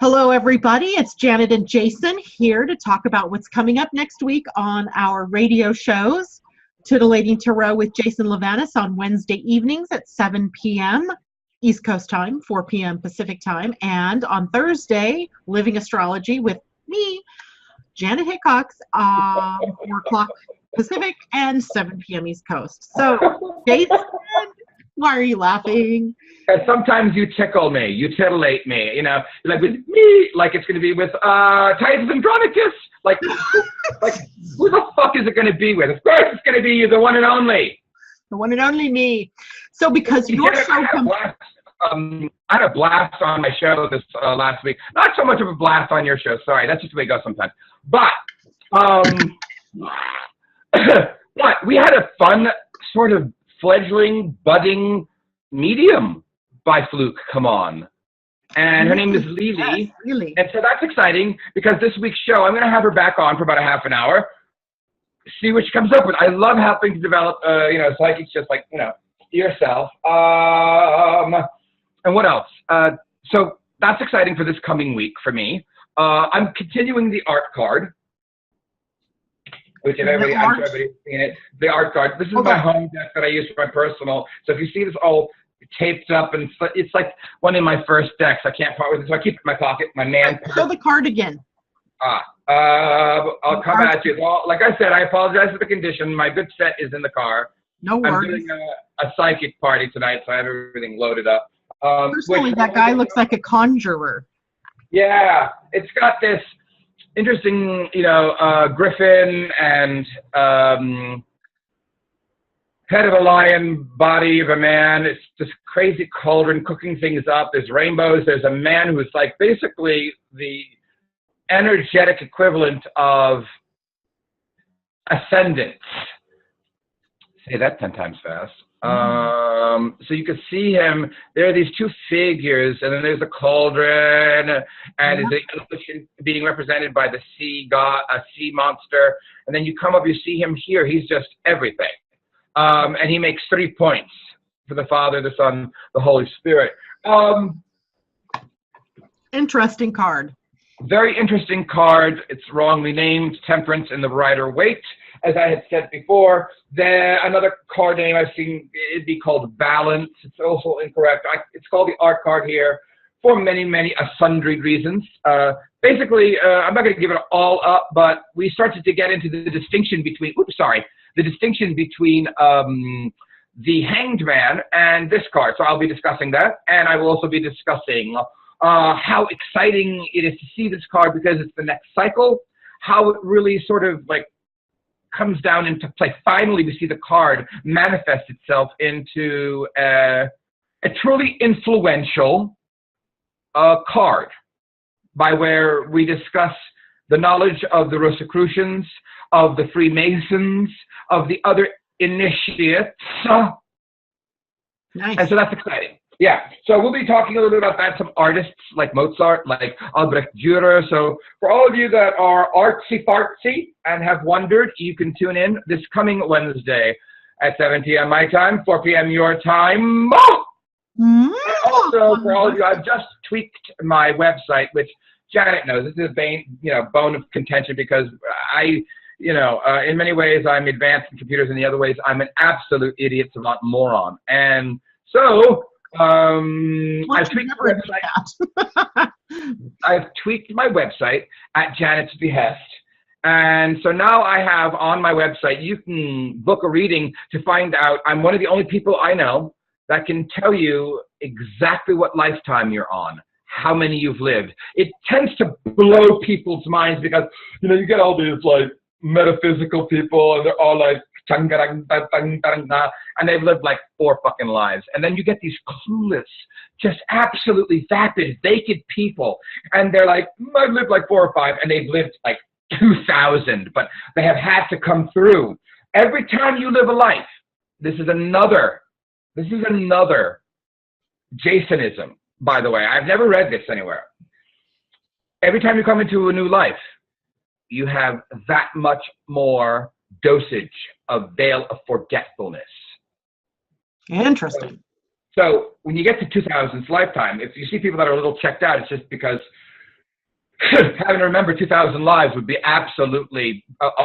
Hello, everybody. It's Janet and Jason here to talk about what's coming up next week on our radio shows. Titillating Tarot with Jason Livanis on Wednesday evenings at 7 p.m. East Coast time, 4 p.m. Pacific time. And on Thursday, Living Astrology with me, Janet Hickox, 4 o'clock Pacific and 7 p.m. East Coast. So, Jason, why are you laughing? Sometimes you tickle me, you titillate me, you know, like with me, like it's going to be with Titus Andronicus, like who the fuck is it going to be with? Of course it's going to be you, the one and only. The one and only me. So because your show comes... I had a blast on my show this last week. Not so much of a blast on your show, sorry, that's just the way it goes sometimes. But, but we had a fun sort of fledgling, budding medium by fluke come on, and her name is Lily. Yes, really. And so that's exciting because this week's show I'm going to have her back on for about a half an hour, see what she comes up with. I love helping to develop you know, psychics just like, you know, yourself. And what else? So that's exciting for this coming week for me. I'm continuing the art card, which if everybody, I'm sure everybody's seen it. The art card. This is my home deck that I use for my personal. So if you see this all taped up, and it's like one of my first decks. I can't part with it, so I keep it in my pocket. My man. Show the card again. I'll come at you. Well, like I said, I apologize for the condition. My good set is in the car. No worries. I'm doing a psychic party tonight, so I have everything loaded up. Personally, that guy looks like a conjurer. Yeah, it's got this interesting, you know, griffin and head of a lion, body of a man. It's this crazy cauldron cooking things up. There's rainbows. There's a man who's like basically the energetic equivalent of ascendants. Say that 10 times fast. So you can see him. There are these two figures, and then there's a cauldron, and is the ocean being represented by the sea god, a sea monster. And then you come up, you see him here. He's just everything. And he makes 3 points for the Father, the Son, the Holy Spirit. Interesting card. Very interesting card. It's wrongly named Temperance in the Rider-Waite, as I had said before. Then another card name I've seen, it'd be called Balance. It's also incorrect. It's called the art card here for many, many sundry reasons. Basically, I'm not going to give it all up, but we started to get into the distinction between, the distinction between the Hanged Man and this card. So I'll be discussing that, and I will also be discussing how exciting it is to see this card because it's the next cycle, how it really sort of like comes down into play. Finally, we see the card manifest itself into a truly influential card, by where we discuss the knowledge of the Rosicrucians, of the Freemasons, of the other initiates. Nice. And so that's exciting. Yeah, so we'll be talking a little bit about that. Some artists like Mozart, like Albrecht Dürer. So for all of you that are artsy-fartsy and have wondered, you can tune in this coming Wednesday at 7 p.m. my time, 4 p.m. your time. And also, for all of you, I've just tweaked my website, which Janet knows. This is a bone of contention because in many ways I'm advanced in computers, and in the other ways I'm an absolute idiot, savant, moron. And so I've tweaked my website at Janet's behest. And so now I have on my website, you can book a reading to find out. I'm one of the only people I know that can tell you exactly what lifetime you're on, how many you've lived. It tends to blow people's minds because, you know, you get all these like metaphysical people and they're all like, and they've lived like 4 fucking lives. And then you get these clueless, just absolutely vapid, naked people. And they're like, I've lived like 4 or 5, and they've lived like 2,000, but they have had to come through. Every time you live a life, this is another Jasonism, by the way. I've never read this anywhere. Every time you come into a new life, you have that much more dosage of veil of forgetfulness. Interesting. So when you get to 2000's lifetime, if you see people that are a little checked out, it's just because having to remember 2,000 lives would be absolutely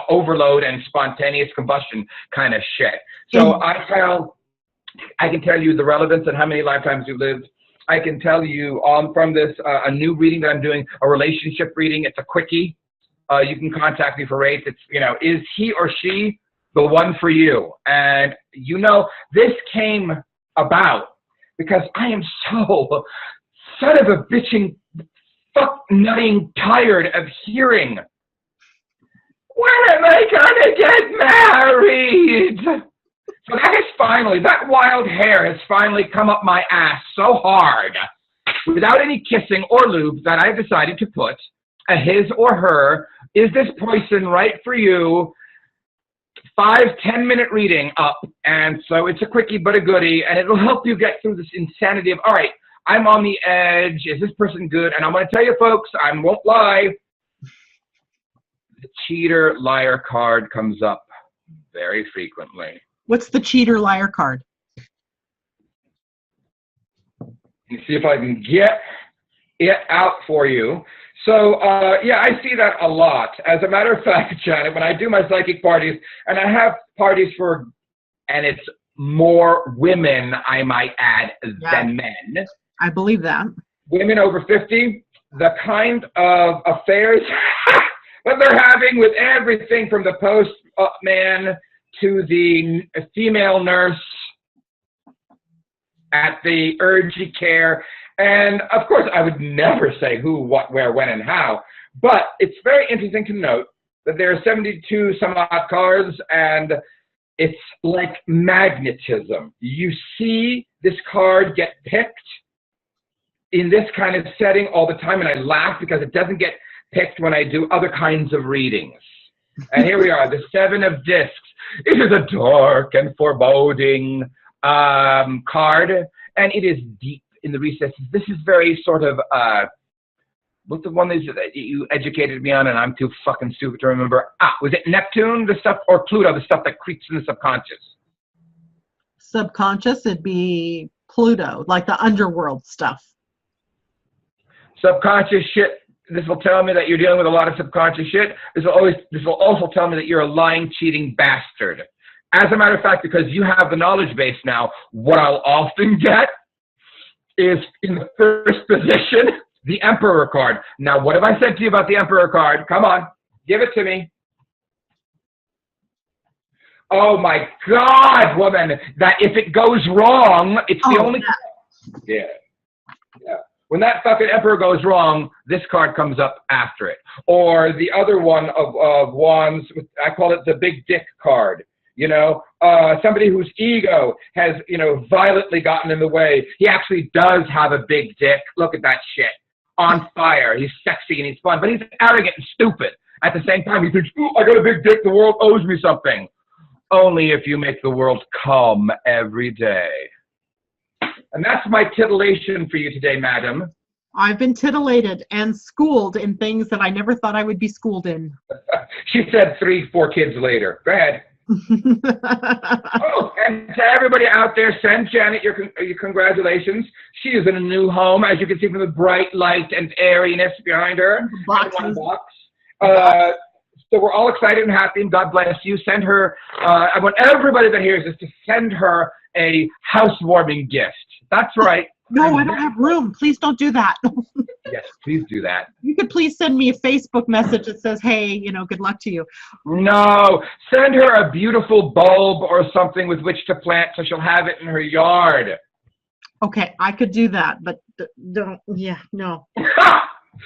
overload and spontaneous combustion kind of shit. So I can tell you the relevance and how many lifetimes you lived. I can tell you from this a new reading that I'm doing, a relationship reading. It's a quickie. You can contact me for rates. It's, is he or she the one for you? And this came about because I am so son of a bitching fuck nutting tired of hearing, when am I gonna get married? So that wild hair has finally come up my ass so hard, without any kissing or lube, that I've decided to put a his or her, is this person right for you, 5-10 minute reading up. And so it's a quickie but a goodie, and it'll help you get through this insanity of, all right, I'm on the edge. Is this person good? And I'm going to tell you, folks, I won't lie. The cheater liar card comes up very frequently. What's the cheater liar card? Let me see if I can get it out for you. So, yeah, I see that a lot. As a matter of fact, Janet, when I do my psychic parties, and I have parties and it's more women, I might add, than men. I believe that. Women over 50, the kind of affairs that they're having with everything from the postman to the female nurse at the urgent care. And, of course, I would never say who, what, where, when, and how. But it's very interesting to note that there are 72 some odd cards, and it's like magnetism. You see this card get picked in this kind of setting all the time, and I laugh because it doesn't get picked when I do other kinds of readings. And here we are, the Seven of Discs. It is a dark and foreboding card, and it is deep in the recesses. This is very sort of, what's the one that you educated me on and I'm too fucking stupid to remember? Was it Neptune, the stuff, or Pluto, the stuff that creeps in the subconscious? Subconscious, it'd be Pluto, like the underworld stuff. Subconscious shit. This will tell me that you're dealing with a lot of subconscious shit. This will also tell me that you're a lying, cheating bastard. As a matter of fact, because you have the knowledge base now, what I'll often get is in the first position, the Emperor card. Now, what have I said to you about the Emperor card? Come on, give it to me. Oh my God, woman, that if it goes wrong, it's the only... Yeah. When that fucking Emperor goes wrong, this card comes up after it. Or the other one of wands, I call it the big dick card. Somebody whose ego has, violently gotten in the way. He actually does have a big dick. Look at that shit. On fire. He's sexy and he's fun, but he's arrogant and stupid. At the same time, he thinks, ooh, I got a big dick, the world owes me something. Only if you make the world come every day. And that's my titillation for you today, madam. I've been titillated and schooled in things that I never thought I would be schooled in. She said 3-4 kids later. Go ahead. Oh, and to everybody out there, send Janet your congratulations. She is in a new home, as you can see from the bright light and airiness behind her. Boxes. So we're all excited and happy, and God bless you. Send her, I want everybody that hears this to send her a housewarming gift. That's right. No, I don't have room. Please don't do that. Yes, please do that. You could please send me a Facebook message that says, hey, good luck to you. No, send her a beautiful bulb or something with which to plant so she'll have it in her yard. Okay, I could do that, but don't, no.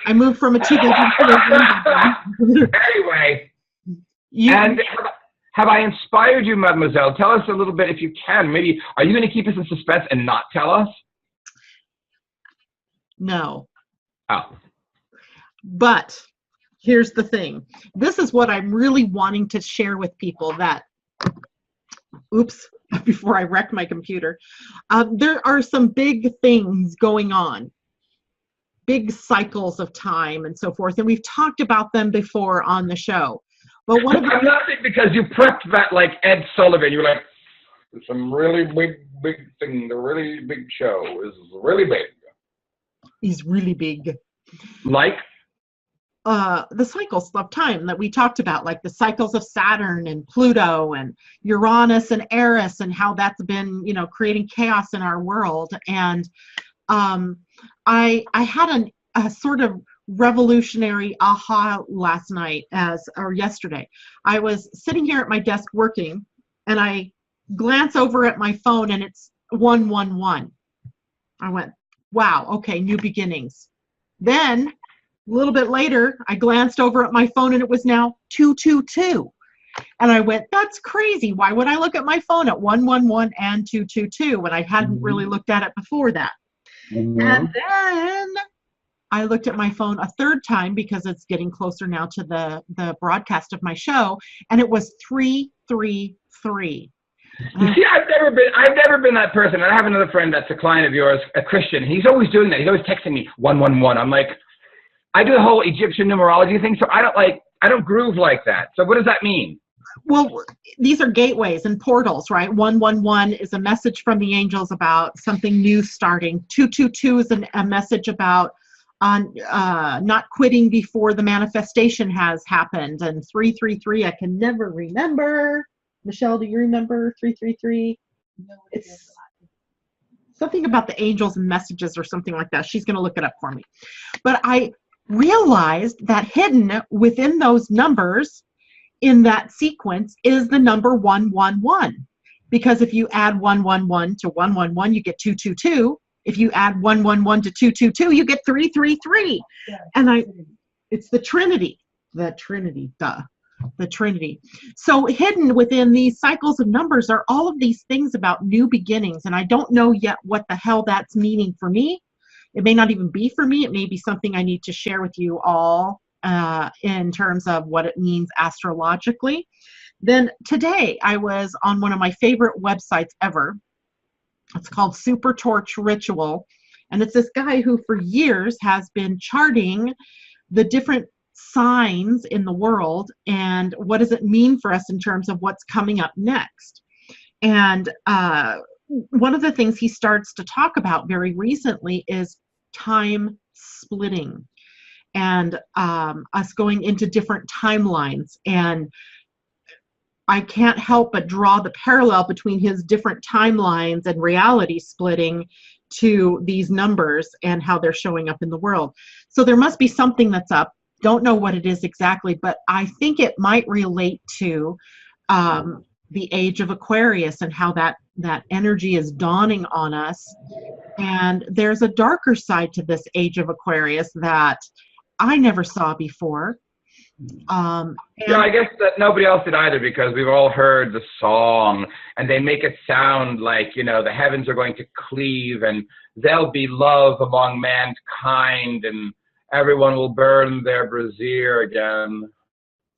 I moved from a 2-bedroom to a 1-bedroom. Anyway, and have I inspired you, mademoiselle? Tell us a little bit if you can. Maybe, are you going to keep us in suspense and not tell us? No. Oh. But here's the thing. This is what I'm really wanting to share with people that, oops, before I wreck my computer, there are some big things going on. Big cycles of time and so forth. And we've talked about them before on the show. But one of I'm laughing because you prepped that like Ed Sullivan. You were like, some really big thing. The really big show is really big. He's really big. Like? the cycles of time that we talked about, like the cycles of Saturn and Pluto and Uranus and Eris, and how that's been, creating chaos in our world. And I had a sort of revolutionary aha last night, or yesterday. I was sitting here at my desk working, and I glance over at my phone, and it's 111. I went, wow, okay, new beginnings. Then a little bit later, I glanced over at my phone, and it was now 222. And I went, that's crazy. Why would I look at my phone at 111 and 222 when I hadn't really looked at it before that? And then I looked at my phone a third time, because it's getting closer now to the broadcast of my show, and it was 333. You see, I've never been that person. And I have another friend that's a client of yours, a Christian. He's always doing that. He's always texting me 111. I'm like, I do the whole Egyptian numerology thing, so I don't groove like that. So what does that mean? Well, these are gateways and portals, right? 111 is a message from the angels about something new starting. 222 is a message about not quitting before the manifestation has happened. And 333, I can never remember. Michelle, do you remember 333? No, it's something about the angels and messages or something like that. She's going to look it up for me. But I realized that hidden within those numbers in that sequence is the number 111. Because if you add 111 to 111, you get 222. If you add 111 to 222, you get 333. Yeah, and it's the Trinity. The Trinity. So hidden within these cycles of numbers are all of these things about new beginnings. And I don't know yet what the hell that's meaning for me. It may not even be for me. It may be something I need to share with you all in terms of what it means astrologically. Then today I was on one of my favorite websites ever. It's called Super Torch Ritual. And it's this guy who for years has been charting the different signs in the world and what does it mean for us in terms of what's coming up next. And one of the things he starts to talk about very recently is time splitting and us going into different timelines. And I can't help but draw the parallel between his different timelines and reality splitting to these numbers and how they're showing up in the world. So there must be something that's up. Don't know what it is exactly, but I think it might relate to the age of Aquarius and how that energy is dawning on us. And there's a darker side to this age of Aquarius that I never saw before. Yeah, I guess that nobody else did either, because we've all heard the song and they make it sound like, the heavens are going to cleave and there'll be love among mankind and everyone will burn their brazier again.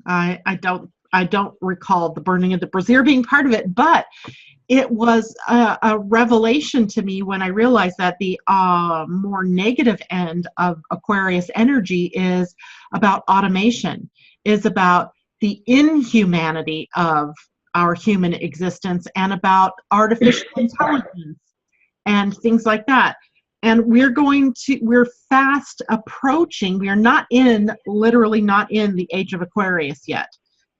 I don't recall the burning of the brazier being part of it, but it was a revelation to me when I realized that the more negative end of Aquarius energy is about automation, is about the inhumanity of our human existence and about artificial intelligence and things like that. And we're fast approaching, we are literally not in the age of Aquarius yet.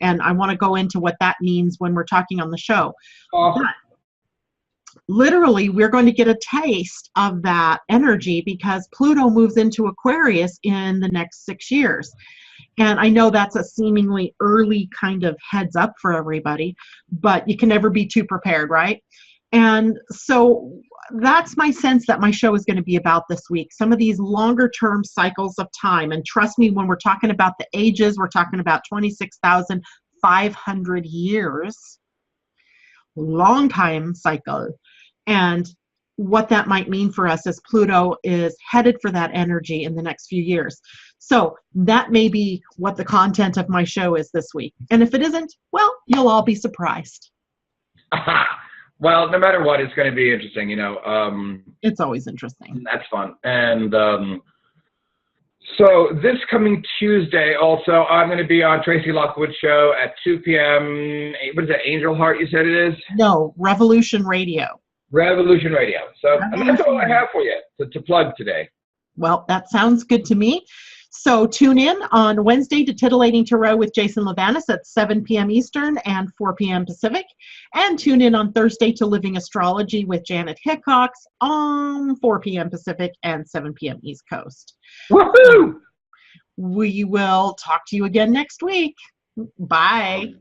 And I want to go into what that means when we're talking on the show. But literally, we're going to get a taste of that energy because Pluto moves into Aquarius in the next 6 years. And I know that's a seemingly early kind of heads up for everybody, but you can never be too prepared, right? And so that's my sense that my show is going to be about this week. Some of these longer term cycles of time. And trust me, when we're talking about the ages, we're talking about 26,500 years. Long time cycle. And what that might mean for us as Pluto is headed for that energy in the next few years. So that may be what the content of my show is this week. And if it isn't, well, you'll all be surprised. Well, no matter what, it's going to be interesting, It's always interesting. That's fun. And so this coming Tuesday also, I'm going to be on Tracy Lockwood's show at 2 p.m. What is that, Angel Heart you said it is? No, Revolution Radio. Revolution Radio. So and that's all I have for you to plug today. Well, that sounds good to me. So tune in on Wednesday to Titillating Tarot with Jason Livanis at 7 p.m. Eastern and 4 p.m. Pacific. And tune in on Thursday to Living Astrology with Janet Hickox on 4 p.m. Pacific and 7 p.m. East Coast. Woohoo! We will talk to you again next week. Bye.